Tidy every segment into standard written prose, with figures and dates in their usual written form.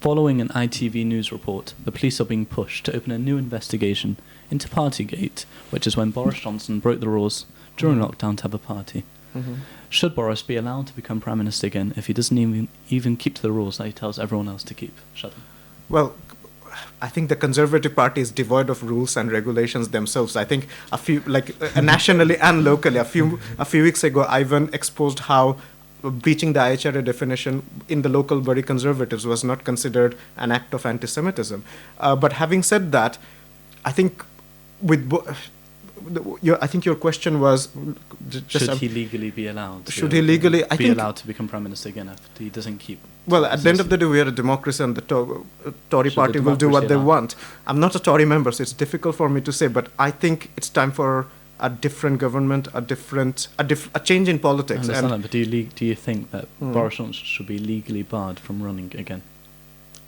Following an ITV News report, the police are being pushed to open a new investigation into Partygate, which is when Boris Johnson broke the rules during lockdown to have a party. Should Boris be allowed to become Prime Minister again if he doesn't even keep to the rules that he tells everyone else to keep? Shadman. Well, I think the Conservative Party is devoid of rules and regulations themselves. I think nationally and locally, a few weeks ago, Ivan exposed how breaching the IHRA definition in the local Bury Conservatives was not considered an act of anti-Semitism. But having said that, I think I think your question was... Should he legally be allowed to allowed to become Prime Minister again if he doesn't keep... Well, at the end of the day, we are a democracy and the Tory party will do what they want. I'm not a Tory member, so it's difficult for me to say, but I think it's time for a different government, a change in politics. I understand that, but do you think that Boris Johnson should be legally barred from running again?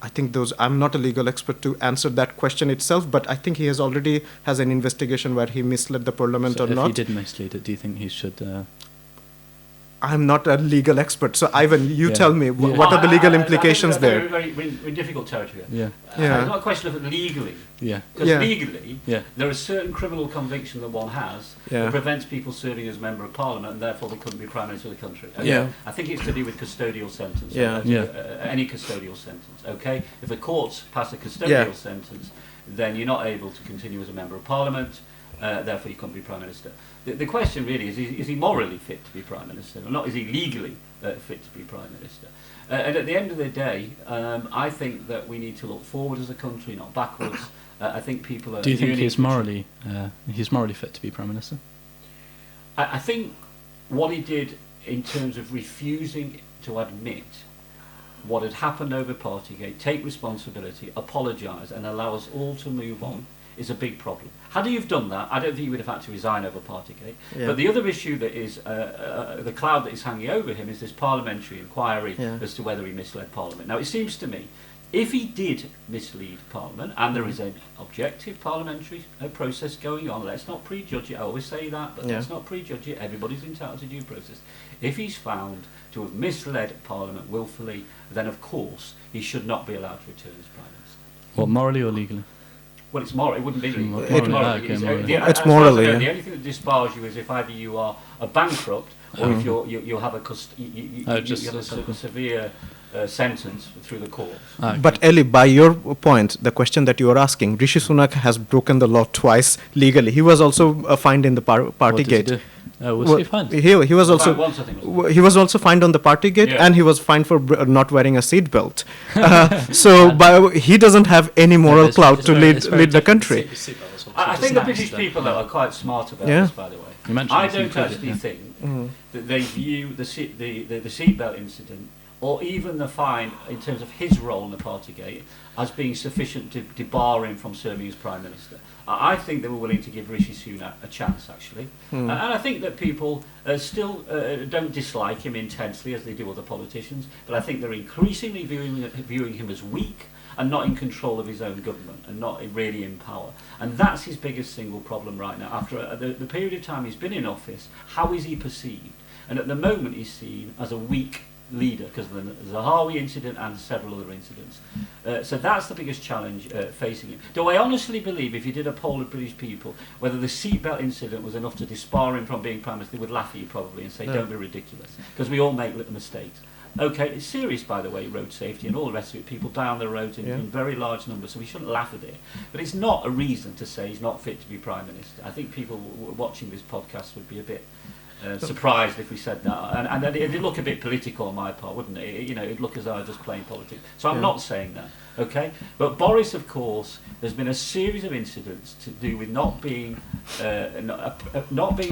I think I'm not a legal expert to answer that question itself, but I think he already has an investigation where he misled the parliament or not. If he did mislead it, do you think he should... I'm not a legal expert, so Ivan, you tell me, what are the legal implications there? Very difficult territory. Yeah. It's not a question of it legally. Yeah. Because legally, there is certain criminal conviction that one has that prevents people serving as Member of Parliament, and therefore they couldn't be Prime Minister of the country. Okay? I think it's to do with custodial sentence. Any custodial sentence. Okay? If the courts pass a custodial sentence, then you're not able to continue as a Member of Parliament. Therefore, you couldn't be Prime Minister. The question really is he morally fit to be Prime Minister, or not? Is he legally fit to be Prime Minister? And at the end of the day, I think that we need to look forward as a country, not backwards. I think people are... Do you think he's morally fit to be Prime Minister? I think what he did in terms of refusing to admit what had happened over Partygate, take responsibility, apologise and allow us all to move on, is a big problem. Had he have done that, I don't think he would have had to resign over Partygate. But the other issue that is the cloud that is hanging over him is this parliamentary inquiry as to whether he misled Parliament. Now, it seems to me, if he did mislead Parliament, and there is an objective parliamentary process going on, let's not prejudge it, I always say that, but let's not prejudge it, everybody's entitled to due process. If he's found to have misled Parliament willfully, then of course he should not be allowed to return as Prime Minister. What, morally or legally? Well, it's moral. It wouldn't be legal. It's morally. The only thing that disbars you is if either you are a bankrupt or if you have a severe sentence through the court. But Ellie, by your point, the question that you are asking, Rishi Sunak has broken the law twice legally. He was also fined in the Partygate. Was he fined? He was also he was also fined on the Partygate, and he was fined for not wearing a seatbelt. He doesn't have any moral clout to lead the country. I think the British people are quite smart about this, by the way. I don't actually think that they view the seatbelt incident or even the fine in terms of his role in the Partygate as being sufficient to debar him from serving as Prime Minister. I think they were willing to give Rishi Sunak a chance, actually. And I think that people still don't dislike him intensely as they do other politicians, but I think they're increasingly viewing him as weak and not in control of his own government and not really in power. And that's his biggest single problem right now. After the period of time he's been in office, how is he perceived? And at the moment he's seen as a weak leader because of the Zahawi incident and several other incidents. So that's the biggest challenge facing him. Do I honestly believe if you did a poll of British people whether the seatbelt incident was enough to disbar him from being Prime Minister, they would laugh at you probably and say, don't be ridiculous, because we all make little mistakes. Okay, it's serious, by the way, road safety and all the rest of it. People die on the roads in very large numbers, so we shouldn't laugh at it. But it's not a reason to say he's not fit to be Prime Minister. I think people watching this podcast would be a bit surprised if we said that, and it'd look a bit political on my part, wouldn't it? It'd look as though I'm just playing politics. So I'm not saying that, okay? But Boris, of course, there's been a series of incidents to do with not being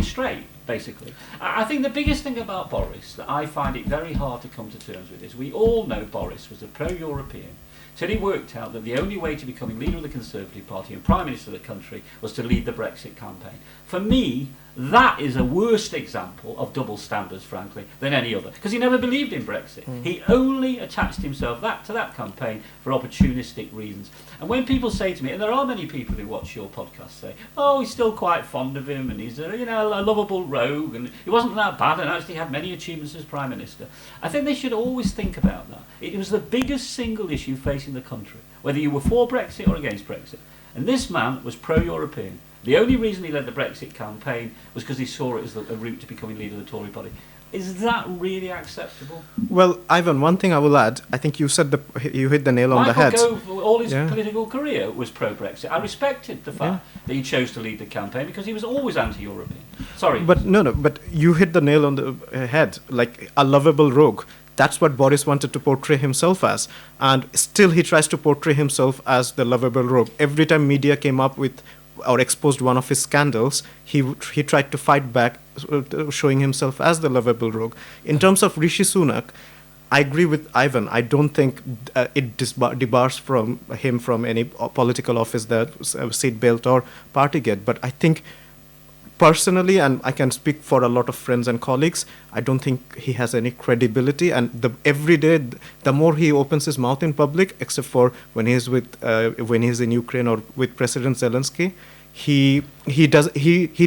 straight, basically. I think the biggest thing about Boris that I find it very hard to come to terms with is we all know Boris was a pro-European till he worked out that the only way to becoming leader of the Conservative Party and Prime Minister of the country was to lead the Brexit campaign. For me, that is a worse example of double standards, frankly, than any other. Because he never believed in Brexit. He only attached himself to that campaign for opportunistic reasons. And when people say to me, and there are many people who watch your podcast say, oh, he's still quite fond of him and he's a lovable rogue, and he wasn't that bad, and actually had many achievements as Prime Minister. I think they should always think about that. It was the biggest single issue facing the country, whether you were for Brexit or against Brexit. And this man was pro-European. The only reason he led the Brexit campaign was because he saw it as a route to becoming leader of the Tory party. Is that really acceptable? Well, Ivan, one thing I will add, I think you hit the nail on the head. Michael Gove, all his political career was pro-Brexit. I respected the fact that he chose to lead the campaign because he was always anti-European. Sorry. But but you hit the nail on the head, like a lovable rogue. That's what Boris wanted to portray himself as. And still he tries to portray himself as the lovable rogue. Every time media came up with or exposed one of his scandals, he tried to fight back, showing himself as the lovable rogue. In terms of Rishi Sunak, I agree with Ivan. I don't think it debars from him from any political office, that seat belt or Partygate. But I think personally, and I can speak for a lot of friends and colleagues, I don't think he has any credibility. And every day, the more he opens his mouth in public, except for when he's in Ukraine or with President Zelensky, he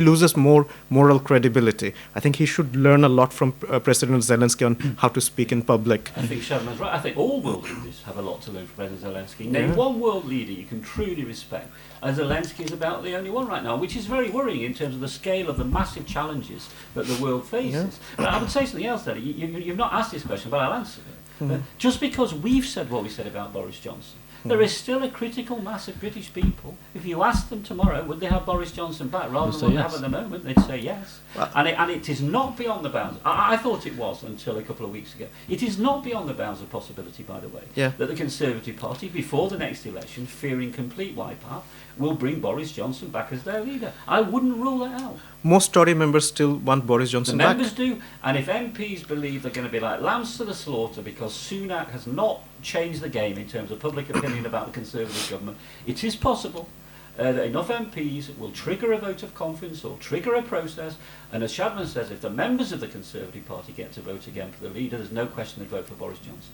loses more moral credibility. I think he should learn a lot from President Zelensky on how to speak in public. I think Shadman's right. I think all world leaders have a lot to learn from President Zelensky. Name one world leader you can truly respect, and Zelensky is about the only one right now, which is very worrying in terms of the scale of the massive challenges that the world faces. But I would say something else there. You've not asked this question, but I'll answer it. Just because we've said what we said about Boris Johnson, there is still a critical mass of British people. If you asked them tomorrow, would they have Boris Johnson back rather than what they have at the moment, they'd say yes. And it is not beyond the bounds. I thought it was until a couple of weeks ago. It is not beyond the bounds of possibility, by the way, that the Conservative Party, before the next election, fearing complete wipeout, will bring Boris Johnson back as their leader. I wouldn't rule that out. Most Tory members still want Boris Johnson back. The members do, and if MPs believe they're going to be like lambs to the slaughter because Sunak has not changed the game in terms of public opinion about the Conservative government, it is possible that enough MPs will trigger a vote of confidence or trigger a process, and as Shadman says, if the members of the Conservative Party get to vote again for the leader, there's no question they'd vote for Boris Johnson.